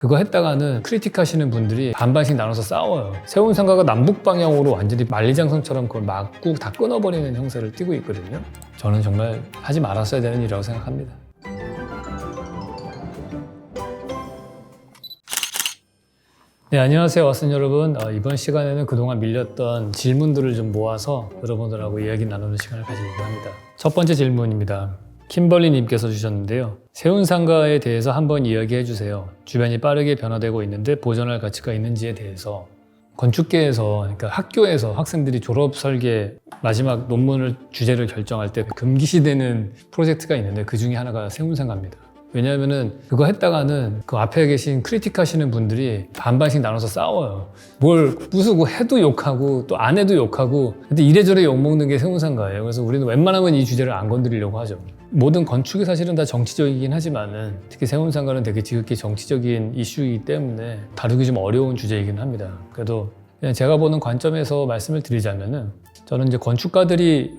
그거 했다가는 크리틱 하시는 분들이 반반씩 나눠서 싸워요. 세운상가가 남북 방향으로 완전히 만리장성처럼 그걸 막고 다 끊어버리는 형세를 띠고 있거든요. 저는 정말 하지 말았어야 되는 일이라고 생각합니다. 네, 안녕하세요, 왓슨 여러분. 이번 시간에는 그동안 밀렸던 질문들을 좀 모아서 여러분들하고 이야기 나누는 시간을 가지려고 합니다. 첫 번째 질문입니다. 킴벌리님께서 주셨는데요. 세운상가에 대해서 한번 이야기해 주세요. 주변이 빠르게 변화되고 있는데 보존할 가치가 있는지에 대해서. 건축계에서, 그러니까 학교에서 학생들이 졸업 설계 마지막 논문을 주제를 결정할 때 금기시되는 프로젝트가 있는데 그 중에 하나가 세운상가입니다. 왜냐하면은 그거 했다가는 그 앞에 계신 크리틱 하시는 분들이 반반씩 나눠서 싸워요. 뭘 부수고 해도 욕하고 또 안 해도 욕하고, 근데 이래저래 욕먹는 게 세운상가예요. 그래서 우리는 웬만하면 이 주제를 안 건드리려고 하죠. 모든 건축이 사실은 다 정치적이긴 하지만은 특히 세운상가는 되게 지극히 정치적인 이슈이기 때문에 다루기 좀 어려운 주제이긴 합니다. 그래도 그냥 제가 보는 관점에서 말씀을 드리자면은, 저는 이제 건축가들이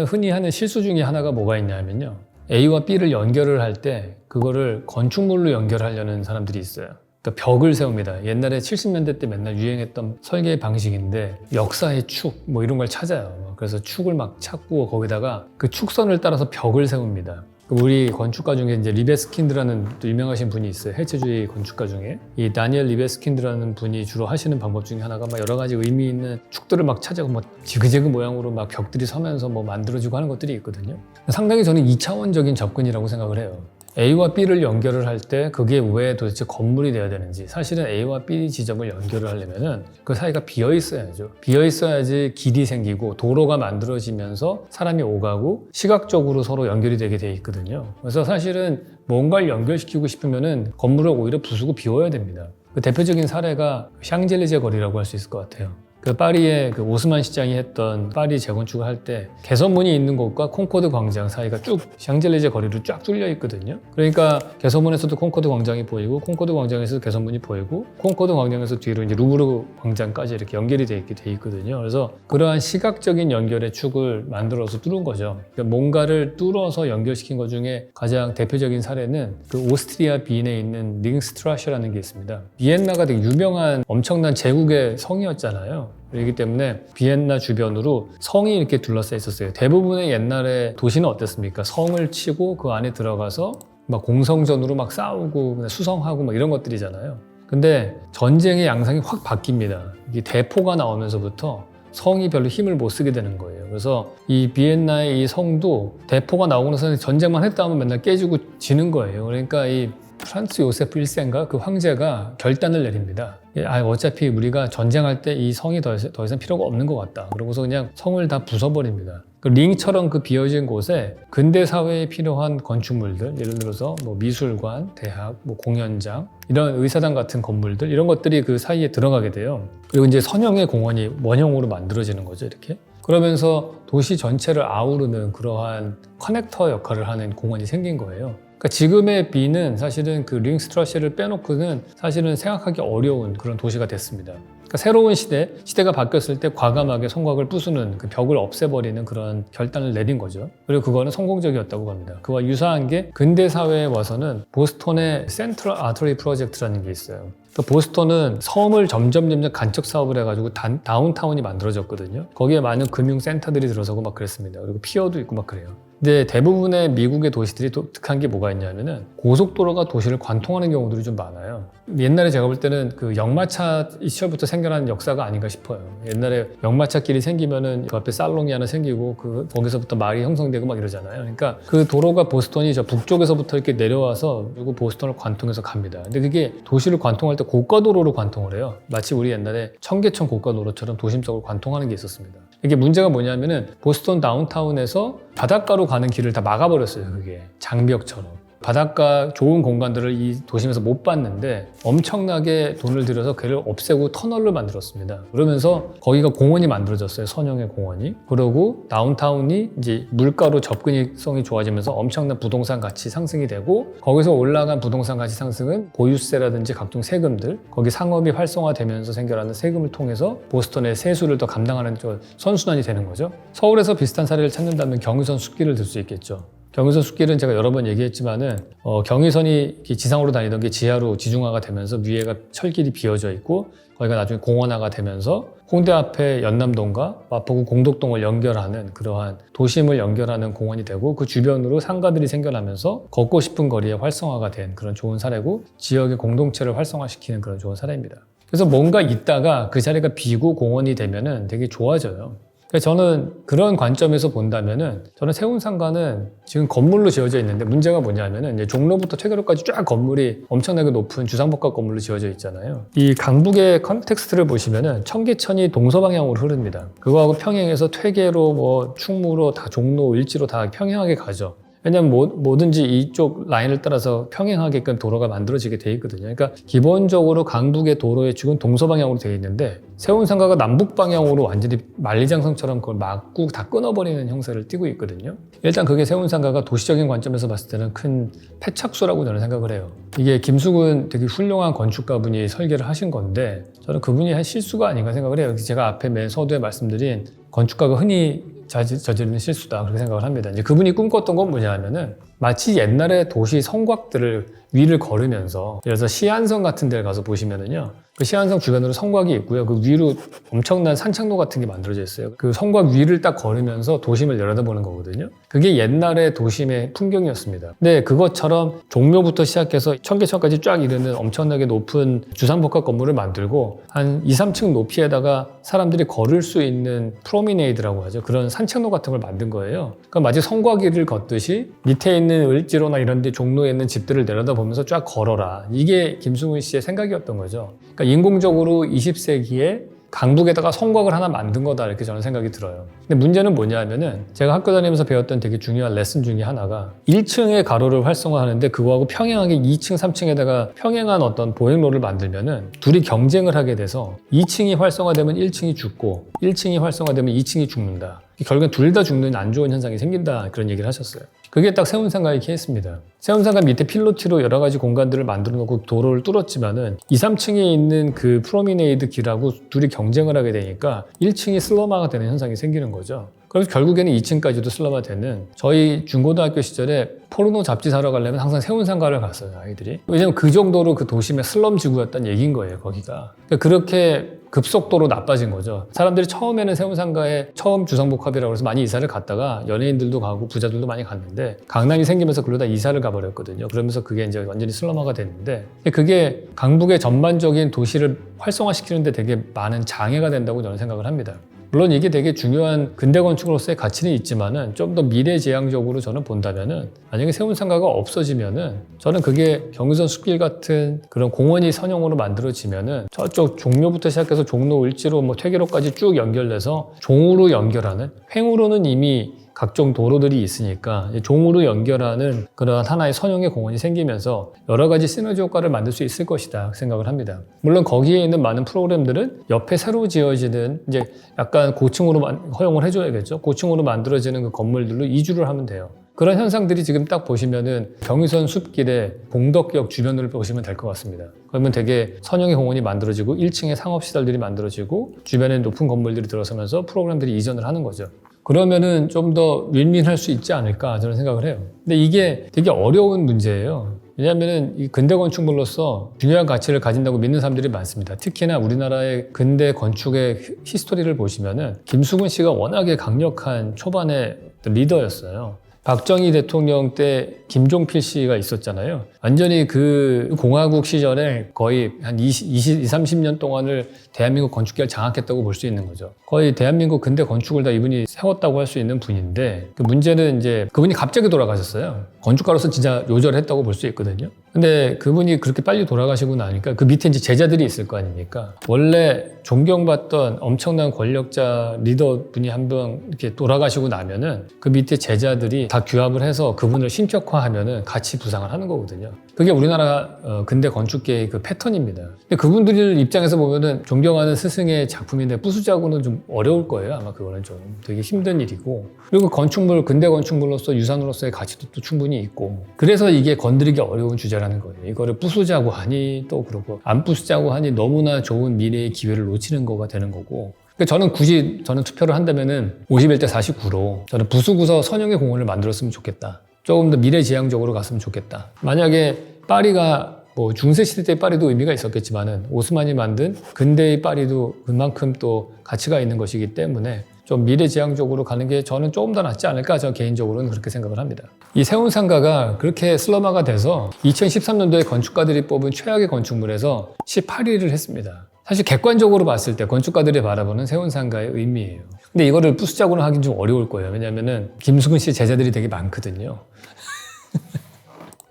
흔히 하는 실수 중에 하나가 뭐가 있냐면요, A와 B를 연결을 할 때 그거를 건축물로 연결하려는 사람들이 있어요. 그러니까 벽을 세웁니다. 옛날에 70년대 때 맨날 유행했던 설계 방식인데 역사의 축 뭐 이런 걸 찾아요. 그래서 축을 막 찾고 거기다가 그 축선을 따라서 벽을 세웁니다. 우리 건축가 중에 이제 리베스킨드라는 또 유명하신 분이 있어요. 해체주의 건축가 중에. 이 다니엘 리베스킨드라는 분이 주로 하시는 방법 중에 하나가 막 여러 가지 의미 있는 축들을 막 찾아고 뭐 지그재그 모양으로 막 벽들이 서면서 뭐 만들어지고 하는 것들이 있거든요. 상당히 저는 2차원적인 접근이라고 생각을 해요. A와 B를 연결을 할 때 그게 왜 도대체 건물이 돼야 되는지, 사실은 A와 B 지점을 연결을 하려면은 그 사이가 비어 있어야죠. 비어 있어야지 길이 생기고 도로가 만들어지면서 사람이 오가고 시각적으로 서로 연결이 되게 돼 있거든요. 그래서 사실은 뭔가를 연결시키고 싶으면은 건물을 오히려 부수고 비워야 됩니다. 그 대표적인 사례가 샹젤리제 거리라고 할 수 있을 것 같아요. 그 파리의 그 오스만 시장이 했던 파리 재건축을 할 때 개선문이 있는 곳과 콩코드 광장 사이가 쭉 샹젤리제 거리로 쫙 뚫려 있거든요. 그러니까 개선문에서도 콩코드 광장이 보이고 콩코드 광장에서도 개선문이 보이고 콩코드 광장에서 뒤로 이제 루브르 광장까지 이렇게 연결이 돼 있거든요. 그래서 그러한 시각적인 연결의 축을 만들어서 뚫은 거죠. 그러니까 뭔가를 뚫어서 연결시킨 것 중에 가장 대표적인 사례는 그 오스트리아 비엔에 있는 링스트라셔라는 게 있습니다. 비엔나가 되게 유명한 엄청난 제국의 성이었잖아요. 그렇기 때문에 비엔나 주변으로 성이 이렇게 둘러싸여 있었어요. 대부분의 옛날에 도시는 어땠습니까? 성을 치고 그 안에 들어가서 막 공성전으로 막 싸우고 수성하고 막 이런 것들이잖아요. 근데 전쟁의 양상이 확 바뀝니다. 이게 대포가 나오면서부터 성이 별로 힘을 못 쓰게 되는 거예요. 그래서 이 비엔나의 이 성도 대포가 나오고 나서 전쟁만 했다 하면 맨날 깨지고 지는 거예요. 그러니까 이 프란츠 요세프 1세인가 그 황제가 결단을 내립니다. 어차피 우리가 전쟁할 때 이 성이 더 이상 필요가 없는 것 같다. 그러고서 그냥 성을 다 부숴버립니다. 그 링처럼 그 비어진 곳에 근대 사회에 필요한 건축물들, 예를 들어서 뭐 미술관, 대학, 뭐 공연장, 이런 의사당 같은 건물들, 이런 것들이 그 사이에 들어가게 돼요. 그리고 이제 선형의 공원이 원형으로 만들어지는 거죠, 이렇게. 그러면서 도시 전체를 아우르는 그러한 커넥터 역할을 하는 공원이 생긴 거예요. 그러니까 지금의 B는 사실은 그 링스트라시를 빼놓고는 사실은 생각하기 어려운 그런 도시가 됐습니다. 그러니까 새로운 시대가 바뀌었을 때 과감하게 성곽을 부수는, 그 벽을 없애버리는 그런 결단을 내린 거죠. 그리고 그거는 성공적이었다고 봅니다. 그와 유사한 게 근대 사회에 와서는 보스턴의 센트럴 아터리 프로젝트라는 게 있어요. 그 보스턴은 섬을 점점 간척 사업을 해가지고 다운타운이 만들어졌거든요. 거기에 많은 금융센터들이 들어서고 막 그랬습니다. 그리고 피어도 있고 막 그래요. 근데 대부분의 미국의 도시들이 독특한 게 뭐가 있냐면은 고속도로가 도시를 관통하는 경우들이 좀 많아요. 옛날에 제가 볼 때는 그 역마차 시절부터 생겨난 역사가 아닌가 싶어요. 옛날에 역마차길이 생기면은 그 앞에 살롱이 하나 생기고 거기서부터 말이 형성되고 막 이러잖아요. 그러니까 그 도로가 보스턴이 저 북쪽에서부터 이렇게 내려와서 그리고 보스턴을 관통해서 갑니다. 근데 그게 도시를 관통할 때 고가도로로 관통을 해요. 마치 우리 옛날에 청계천 고가도로처럼 도심적으로 관통하는 게 있었습니다. 이게 문제가 뭐냐면은 보스턴 다운타운에서 바닷가로 가는 길을 다 막아버렸어요. 그게 장벽처럼. 바닷가 좋은 공간들을 이 도심에서 못 봤는데 엄청나게 돈을 들여서 걔를 없애고 터널을 만들었습니다. 그러면서 거기가 공원이 만들어졌어요. 선형의 공원이. 그러고 다운타운이 이제 물가로 접근성이 좋아지면서 엄청난 부동산 가치 상승이 되고, 거기서 올라간 부동산 가치 상승은 보유세라든지 각종 세금들, 거기 상업이 활성화되면서 생겨나는 세금을 통해서 보스턴의 세수를 더 감당하는 선순환이 되는 거죠. 서울에서 비슷한 사례를 찾는다면 경의선 숲길을 들 수 있겠죠. 경의선 숲길은 제가 여러 번 얘기했지만은 경의선이 지상으로 다니던 게 지하로 지중화가 되면서 위에가 철길이 비어져 있고 거기가 나중에 공원화가 되면서 홍대 앞에 연남동과 마포구 공덕동을 연결하는 그러한 도심을 연결하는 공원이 되고 그 주변으로 상가들이 생겨나면서 걷고 싶은 거리에 활성화가 된 그런 좋은 사례고 지역의 공동체를 활성화시키는 그런 좋은 사례입니다. 그래서 뭔가 있다가 그 자리가 비고 공원이 되면은 되게 좋아져요. 저는 그런 관점에서 본다면은 저는 세운상가는 지금 건물로 지어져 있는데 문제가 뭐냐면은 이제 종로부터 퇴계로까지 쫙 건물이 엄청나게 높은 주상복합 건물로 지어져 있잖아요. 이 강북의 컨텍스트를 보시면은 청계천이 동서방향으로 흐릅니다. 그거하고 평행해서 퇴계로 뭐 충무로 다 종로 일지로 다 평행하게 가죠. 왜냐하면 뭐든지 이쪽 라인을 따라서 평행하게끔 도로가 만들어지게 돼 있거든요. 그러니까 기본적으로 강북의 도로의 축은 동서방향으로 되어 있는데 세운상가가 남북방향으로 완전히 만리장성처럼 그걸 막고 다 끊어버리는 형태를 띠고 있거든요. 일단 그게 세운상가가 도시적인 관점에서 봤을 때는 큰 패착수라고 저는 생각을 해요. 이게 김수근 되게 훌륭한 건축가분이 설계를 하신 건데 저는 그분이 한 실수가 아닌가 생각을 해요. 제가 앞에 맨 서두에 말씀드린 건축가가 흔히 저지르는 실수다 그렇게 생각을 합니다. 이제 그분이 꿈꿨던 건 뭐냐면은 마치 옛날에 도시 성곽들을 위를 걸으면서 예를 들어서 시안성 같은 데를 가서 보시면은요 그 시안성 주변으로 성곽이 있고요 그 위로 엄청난 산책로 같은 게 만들어져 있어요. 그 성곽 위를 딱 걸으면서 도심을 내려다보는 거거든요. 그게 옛날의 도심의 풍경이었습니다. 근데 그것처럼 종묘부터 시작해서 청계천까지 쫙 이르는 엄청나게 높은 주상복합 건물을 만들고 한 2, 3층 높이에다가 사람들이 걸을 수 있는 프로미네이드라고 하죠. 그런 산책로 같은 걸 만든 거예요. 그러니까 마치 성곽 위를 걷듯이 밑에 있는 을지로나 이런 데 종로에 있는 집들을 내려다보면서 쫙 걸어라. 이게 김수근 씨의 생각이었던 거죠. 그러니까 인공적으로 20세기에 강북에다가 성곽을 하나 만든 거다 이렇게 저는 생각이 들어요. 근데 문제는 뭐냐면은 제가 학교 다니면서 배웠던 되게 중요한 레슨 중에 하나가 1층의 가로를 활성화하는데 그거하고 평행하게 2층, 3층에다가 평행한 어떤 보행로를 만들면은 둘이 경쟁을 하게 돼서 2층이 활성화되면 1층이 죽고 1층이 활성화되면 2층이 죽는다. 결국엔 둘 다 죽는 안 좋은 현상이 생긴다 그런 얘기를 하셨어요. 그게 딱 세운상가의 케이스입니다. 세운상가 밑에 필로티로 여러 가지 공간들을 만들어 놓고 도로를 뚫었지만은 2, 3층에 있는 그 프로미네이드 길하고 둘이 경쟁을 하게 되니까 1층이 슬럼화가 되는 현상이 생기는 거죠. 그래서 결국에는 2층까지도 슬럼화 되는 저희 중고등학교 시절에 포르노 잡지 사러 가려면 항상 세운상가를 갔어요, 아이들이. 왜냐면 그 정도로 그 도심의 슬럼 지구였다는 얘기인 거예요, 거기가. 그러니까 그렇게 급속도로 나빠진 거죠. 사람들이 처음에는 세운상가에 처음 주상복합이라고 해서 많이 이사를 갔다가 연예인들도 가고 부자들도 많이 갔는데 강남이 생기면서 그러다 이사를 가버렸거든요. 그러면서 그게 이제 완전히 슬럼화가 됐는데 그게 강북의 전반적인 도시를 활성화시키는데 되게 많은 장애가 된다고 저는 생각을 합니다. 물론 이게 되게 중요한 근대 건축으로서의 가치는 있지만은 좀 더 미래지향적으로 저는 본다면은 만약에 세운상가가 없어지면은 저는 그게 경의선 숲길 같은 그런 공원이 선형으로 만들어지면은 저쪽 종묘부터 시작해서 종로 을지로 뭐 퇴계로까지 쭉 연결돼서 종으로 연결하는 횡으로는 이미 각종 도로들이 있으니까 종으로 연결하는 그런 하나의 선형의 공원이 생기면서 여러 가지 시너지 효과를 만들 수 있을 것이다 생각을 합니다. 물론 거기에 있는 많은 프로그램들은 옆에 새로 지어지는 이제 약간 고층으로 허용을 해줘야겠죠. 고층으로 만들어지는 그 건물들로 이주를 하면 돼요. 그런 현상들이 지금 딱 보시면은 경의선 숲길의 봉덕역 주변을 보시면 될 것 같습니다. 그러면 되게 선형의 공원이 만들어지고 1층에 상업시설들이 만들어지고 주변에 높은 건물들이 들어서면서 프로그램들이 이전을 하는 거죠. 그러면은 좀 더 윈윈할 수 있지 않을까 저는 생각을 해요. 근데 이게 되게 어려운 문제예요. 왜냐하면 이 근대 건축물로서 중요한 가치를 가진다고 믿는 사람들이 많습니다. 특히나 우리나라의 근대 건축의 히스토리를 보시면은 김수근 씨가 워낙에 강력한 초반의 리더였어요. 박정희 대통령 때 김종필 씨가 있었잖아요. 완전히 그 공화국 시절에 거의 한 30년 동안을 대한민국 건축계를 장악했다고 볼 수 있는 거죠. 거의 대한민국 근대 건축을 다 이분이 세웠다고 할 수 있는 분인데 그 문제는 이제 그분이 갑자기 돌아가셨어요. 건축가로서 진짜 요절했다고 볼 수 있거든요. 근데 그분이 그렇게 빨리 돌아가시고 나니까 그 밑에 이제 제자들이 있을 거 아닙니까? 원래 존경받던 엄청난 권력자 리더 분이 한 번 이렇게 돌아가시고 나면은 그 밑에 제자들이 다 규합을 해서 그분을 신격화하면은 같이 부상을 하는 거거든요. 그게 우리나라 근대 건축계의 그 패턴입니다. 근데 그분들 입장에서 보면은 존경하는 스승의 작품인데 부수자고는 좀 어려울 거예요. 아마 그거는 좀 되게 힘든 일이고. 그리고 건축물, 근대 건축물로서 유산으로서의 가치도 또 충분히 있고. 그래서 이게 건드리기 어려운 주제라는 거예요. 이거를 부수자고 하니 또 그러고 안 부수자고 하니 너무나 좋은 미래의 기회를 놓치는 거가 되는 거고. 저는 굳이 투표를 한다면은 51대 49로 저는 부수고서 선형의 공원을 만들었으면 좋겠다. 조금 더 미래지향적으로 갔으면 좋겠다. 만약에 파리가 뭐 중세시대 때 파리도 의미가 있었겠지만은 오스만이 만든 근대의 파리도 그만큼 또 가치가 있는 것이기 때문에 좀 미래지향적으로 가는 게 저는 조금 더 낫지 않을까, 저 개인적으로는 그렇게 생각을 합니다. 이 세운상가가 그렇게 슬럼화가 돼서 2013년도에 건축가들이 뽑은 최악의 건축물에서 18위를 했습니다. 사실 객관적으로 봤을 때 건축가들이 바라보는 세운상가의 의미예요. 근데 이거를 부수작으로 하긴 좀 어려울 거예요. 왜냐면은 김수근 씨 제자들이 되게 많거든요.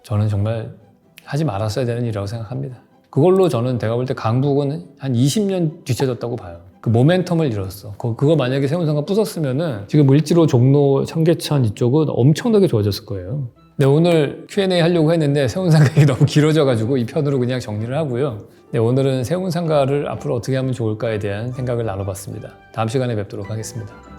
저는 정말 하지 말았어야 되는 일이라고 생각합니다. 그걸로 저는 제가 볼 때 강북은 한 20년 뒤쳐졌다고 봐요. 그 모멘텀을 잃었어. 그거 만약에 세운상가 부쉈으면은 지금 을지로, 종로, 청계천 이쪽은 엄청나게 좋아졌을 거예요. 네, 오늘 Q&A 하려고 했는데 세운상가가 너무 길어져가지고 이 편으로 그냥 정리를 하고요. 네, 오늘은 세운상가를 앞으로 어떻게 하면 좋을까에 대한 생각을 나눠봤습니다. 다음 시간에 뵙도록 하겠습니다.